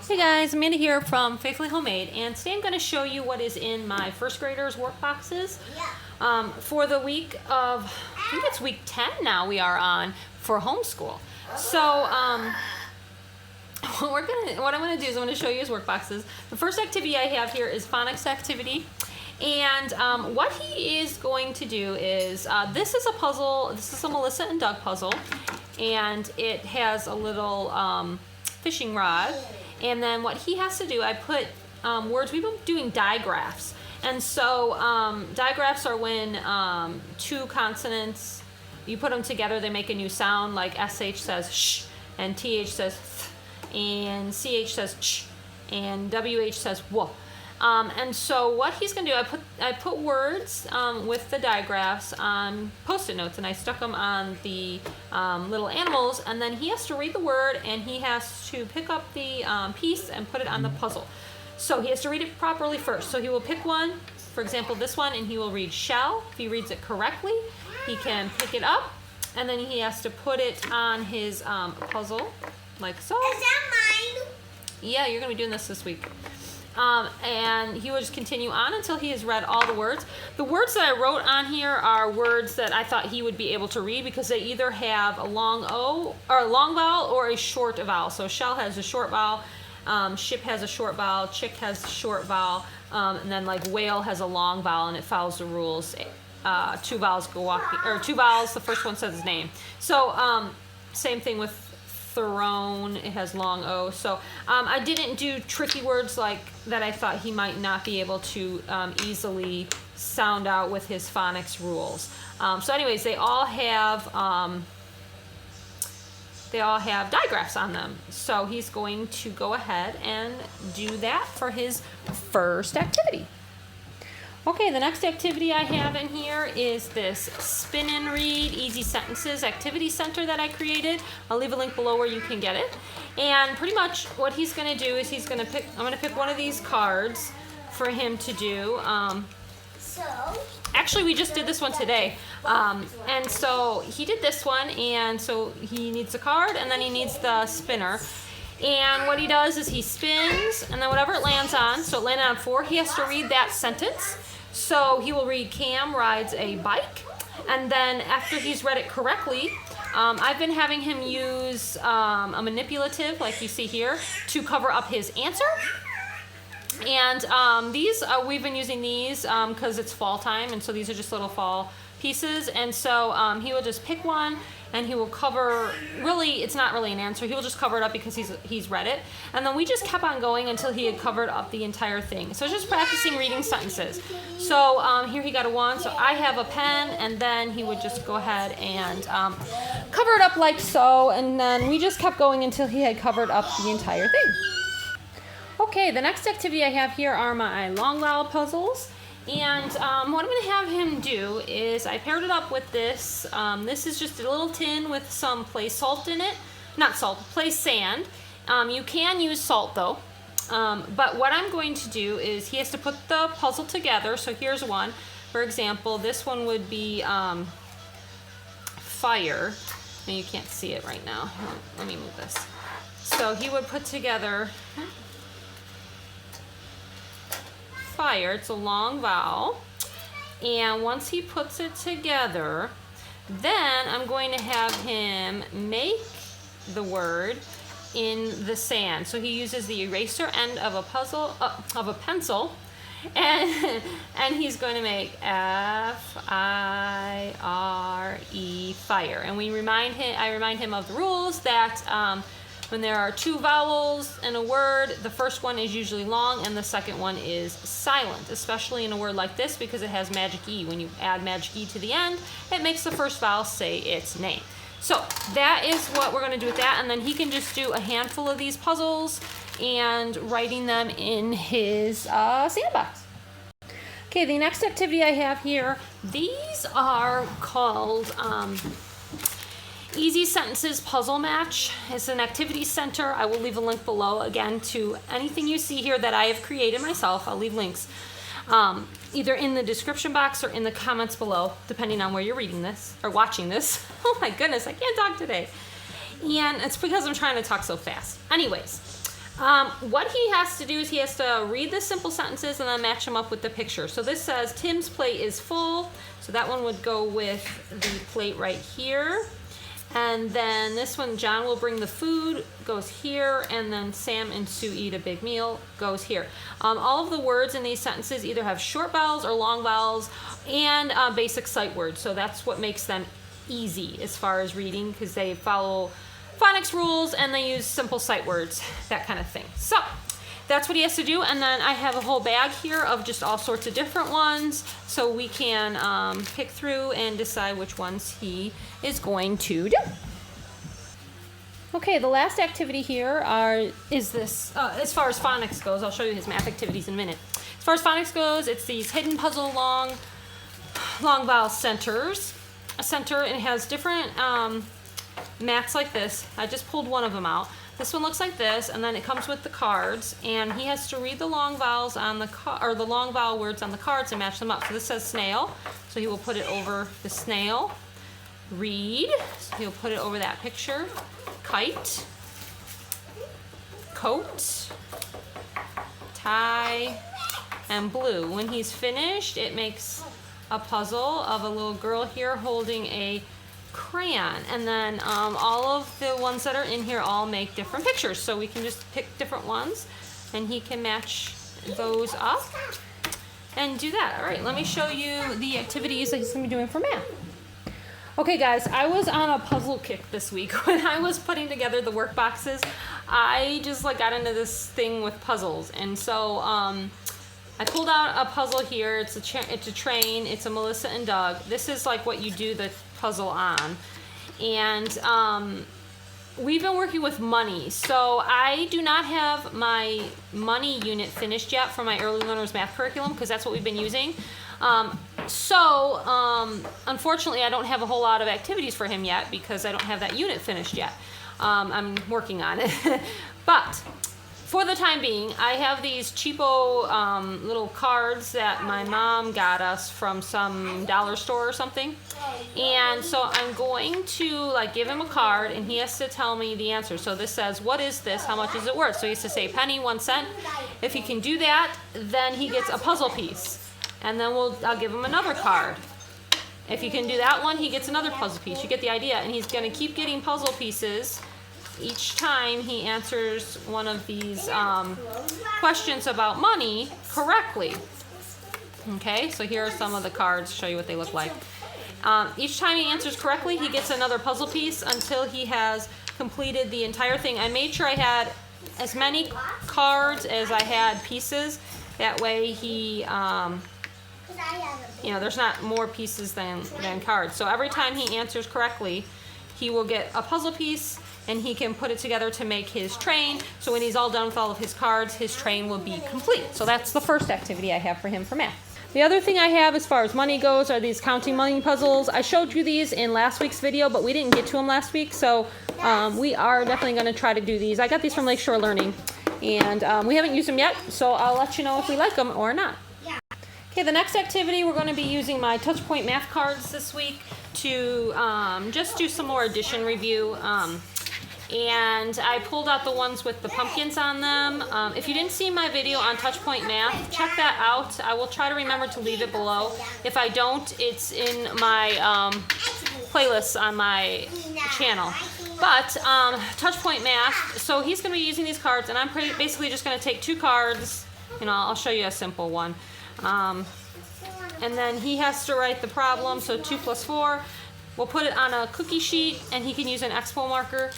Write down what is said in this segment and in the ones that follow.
Hey guys, Amanda here from Faithfully Homemade, and today I'm going to show you what is in my first graders workboxes for the week of, I think it's week 10 now we are on for homeschool. So what I'm going to do is I'm going to show you his workboxes. The first activity I have here is Phonics activity, and what he is going to do is, this is a puzzle, this is a Melissa and Doug puzzle, and it has a little fishing rod. And then what he has to do, I put words, we've been doing digraphs. And so digraphs are when two consonants, you put them together, they make a new sound, like SH says sh, and TH says th, and CH says ch, and WH says w. And so what he's going to do, I put words with the digraphs on Post-it notes, and I stuck them on the little animals, and then he has to read the word, and he has to pick up the piece and put it on the puzzle. So he has to read it properly first. So he will pick one, for example this one, and he will read shell. If he reads it correctly, he can pick it up, and then he has to put it on his puzzle, like so. Is that mine? Yeah, you're going to be doing this week. And he will just continue on until he has read all the words. The words that I wrote on here are words that I thought he would be able to read because they either have a long O or a long vowel or a short vowel. So shell has a short vowel, ship has a short vowel, chick has a short vowel, and then like whale has a long vowel, and it follows the rules. Two vowels go walking, or two vowels. The first one says his name. So same thing with throne, it has long O. So I didn't do tricky words like that I thought he might not be able to easily sound out with his phonics rules. So anyways, they all have digraphs on them. So he's going to go ahead and do that for his first activity. Okay, the next activity I have in here is this Spin and Read Easy Sentences Activity Center that I created. I'll leave a link below where you can get it. And pretty much what he's going to do is I'm going to pick one of these cards for him to do. Actually, we just did this one today. And so he did this one, and so he needs a card, and then he needs the spinner. And what he does is he spins, and then whatever it lands on, so it landed on 4, he has to read that sentence. So he will read Cam rides a bike, and then after he's read it correctly, I've been having him use a manipulative, like you see here, to cover up his answer. And these, we've been using these because it's fall time, and so these are just little fall pieces. And so he will just pick one, and he will cover, really, it's not really an answer, he will just cover it up because he's read it. And then we just kept on going until he had covered up the entire thing. So just practicing reading sentences. So here he got a 1, so I have a pen, and then he would just go ahead and cover it up like so, and then we just kept going until he had covered up the entire thing. Okay, the next activity I have here are my long vowel puzzles. And what I'm going to have him do is I paired it up with this. This is just a little tin with some place salt in it. Not salt, place sand. You can use salt though. But what I'm going to do is he has to put the puzzle together. So here's one. For example, this one would be fire. And you can't see it right now. Let me move this. So he would put together fire. It's a long vowel, and once he puts it together, then I'm going to have him make the word in the sand. So he uses the eraser end of a pencil, and he's going to make F-I-R-E, fire. And I remind him of the rules that when there are two vowels in a word, the first one is usually long and the second one is silent, especially in a word like this because it has magic E. When you add magic E to the end, it makes the first vowel say its name. So that is what we're going to do with that, and then he can just do a handful of these puzzles and writing them in his sandbox. Okay, the next activity I have here, these are called Easy Sentences Puzzle Match. It's an activity center. I will leave a link below again to anything you see here that I have created myself. I'll leave links either in the description box or in the comments below, depending on where you're reading this or watching this. Oh my goodness, I can't talk today. And it's because I'm trying to talk so fast. Anyways, What he has to do is he has to read the simple sentences and then match them up with the picture. So this says Tim's plate is full. So that one would go with the plate right here. And then this one, John will bring the food, goes here. And then Sam and Sue eat a big meal, goes here. All of the words in these sentences either have short vowels or long vowels and basic sight words. So that's what makes them easy as far as reading, because they follow phonics rules and they use simple sight words, that kind of thing. So that's what he has to do. And then I have a whole bag here of just all sorts of different ones, so we can pick through and decide which ones he is going to do. Okay, the last activity here is this, as far as phonics goes. I'll show you his math activities in a minute. As far as phonics goes, it's these hidden puzzle long vowel centers. A center, and it has different mats like this. I just pulled one of them out. This one looks like this, and then it comes with the cards, and he has to read the long vowels on the or the long vowel words on the cards and match them up. So this says snail, so he will put it over the snail. Read, so he'll put it over that picture. Kite, coat, tie, and blue. When he's finished, it makes a puzzle of a little girl here holding a crayon, and then all of the ones that are in here all make different pictures, so we can just pick different ones and he can match those up and do that. All right, let me show you the activities that he's going to be doing for math. Okay guys, I was on a puzzle kick this week. When I was putting together the work boxes, I just got into this thing with puzzles, and so I pulled out a puzzle here. It's a train. It's a Melissa and Doug. This is like what you do the puzzle on. And we've been working with money. So I do not have my money unit finished yet for my early learners math curriculum, because that's what we've been using. Unfortunately, I don't have a whole lot of activities for him yet because I don't have that unit finished yet. I'm working on it. But for the time being, I have these cheapo little cards that my mom got us from some dollar store or something. And so I'm going to give him a card, and he has to tell me the answer. So this says, what is this? How much is it worth? So he has to say penny, 1 cent. If he can do that, then he gets a puzzle piece. And then I'll give him another card. If he can do that one, he gets another puzzle piece. You get the idea. And he's going to keep getting puzzle pieces each time he answers one of these questions about money correctly. Okay, so here are some of the cards, show you what they look like. Each time he answers correctly, he gets another puzzle piece until he has completed the entire thing. I made sure I had as many cards as I had pieces. That way he, there's not more pieces than cards. So every time he answers correctly, he will get a puzzle piece, and he can put it together to make his train. So when he's all done with all of his cards, his train will be complete. So that's the first activity I have for him for math. The other thing I have as far as money goes are these counting money puzzles. I showed you these in last week's video, but we didn't get to them last week. So we are definitely going to try to do these. I got these from Lakeshore Learning, and we haven't used them yet. So I'll let you know if we like them or not. Okay, the next activity, we're going to be using my Touchpoint math cards this week to just do some more addition review. And I pulled out the ones with the pumpkins on them. If you didn't see my video on Touchpoint Math, check that out. I will try to remember to leave it below. If I don't, it's in my playlists on my channel. But Touchpoint Math, so he's going to be using these cards, and I'm basically just going to take 2 cards. I'll show you a simple one. And then he has to write the problem, so 2 plus 4. We'll put it on a cookie sheet, and he can use an expo marker.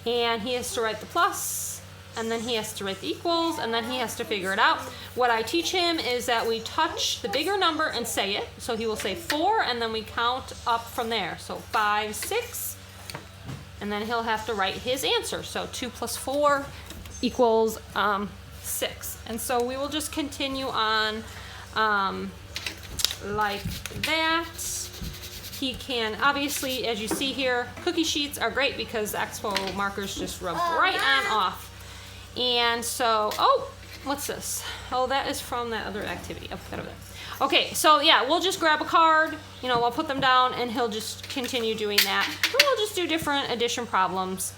And he has to write the plus, and then he has to write the equals, and then he has to figure it out. What I teach him is that we touch the bigger number and say it. So he will say 4, and then we count up from there. So 5, 6, and then he'll have to write his answer. So 2 plus 4 equals 6. And so we will just continue on like that. He can, obviously, as you see here, cookie sheets are great because the expo markers just rub right on off. And so, what's this? Oh, that is from that other activity. I'll put that over there. Okay, so yeah, we'll just grab a card, we'll put them down, and he'll just continue doing that. And we'll just do different addition problems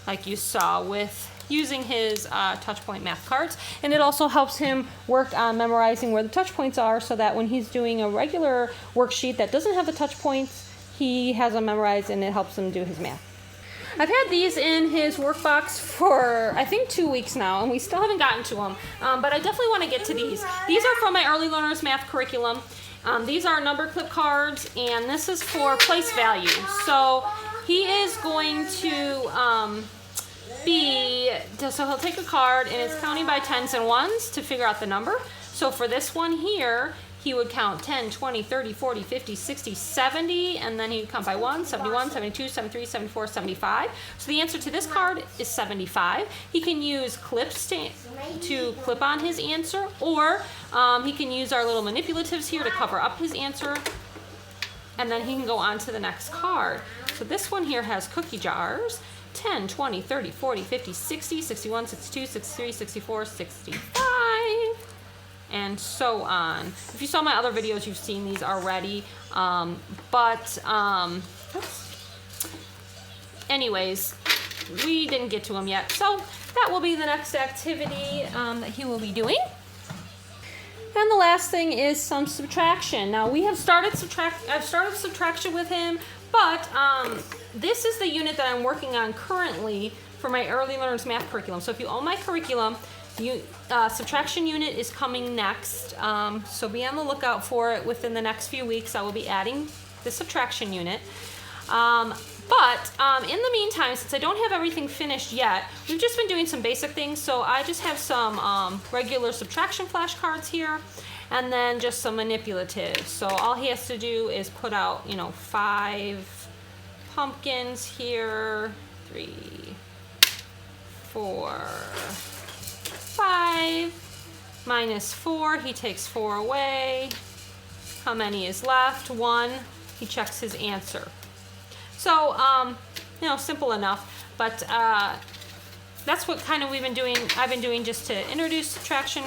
like you saw with using his touch point math cards. And it also helps him work on memorizing where the touch points are so that when he's doing a regular worksheet that doesn't have the touch points, he has them memorized and it helps him do his math. I've had these in his workbox for, I think, 2 weeks now, and we still haven't gotten to them. But I definitely want to get to these. These are from my Early Learners Math curriculum. These are number clip cards, and this is for place value. So he is going to so he'll take a card, and it's counting by tens and ones to figure out the number. So for this one here, he would count 10, 20, 30, 40, 50, 60, 70, and then he would count by 1, 71, 72, 73, 74, 75. So the answer to this card is 75. He can use clips to clip on his answer, or he can use our little manipulatives here to cover up his answer, and then he can go on to the next card. So this one here has cookie jars, 10, 20, 30, 40, 50, 60, 61, 62, 63, 64, 65. And so on. If you saw my other videos, you've seen these already. Anyways, we didn't get to them yet. So that will be the next activity that he will be doing. And the last thing is some subtraction. Now we have I've started subtraction with him, but this is the unit that I'm working on currently for my Early Learners Math curriculum. So if you own my curriculum, subtraction unit is coming next, so be on the lookout for it. Within the next few weeks, I will be adding the subtraction unit. But in the meantime, since I don't have everything finished yet, we've just been doing some basic things. So I just have some regular subtraction flashcards here, and then just some manipulatives. So all he has to do is put out, 5 pumpkins here, 3, 4, 5, minus 4, he takes 4 away. How many is left? 1. He checks his answer. So, simple enough, but that's what kind of I've been doing just to introduce subtraction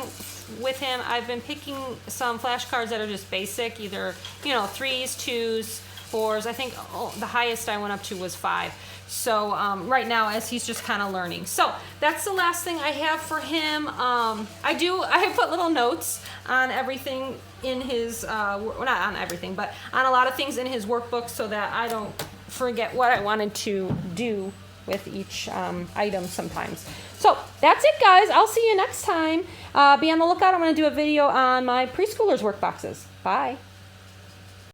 with him. I've been picking some flashcards that are just basic, either, 3s, 2s, 4s. I think the highest I went up to was 5. So right now, as he's just kind of learning. So that's the last thing I have for him. I have put little notes on everything in his, well, not on everything, but on a lot of things in his workbook so that I don't forget what I wanted to do with each item sometimes. So that's it, guys. I'll see you next time. Be on the lookout. I'm going to do a video on my preschoolers' workboxes. Bye.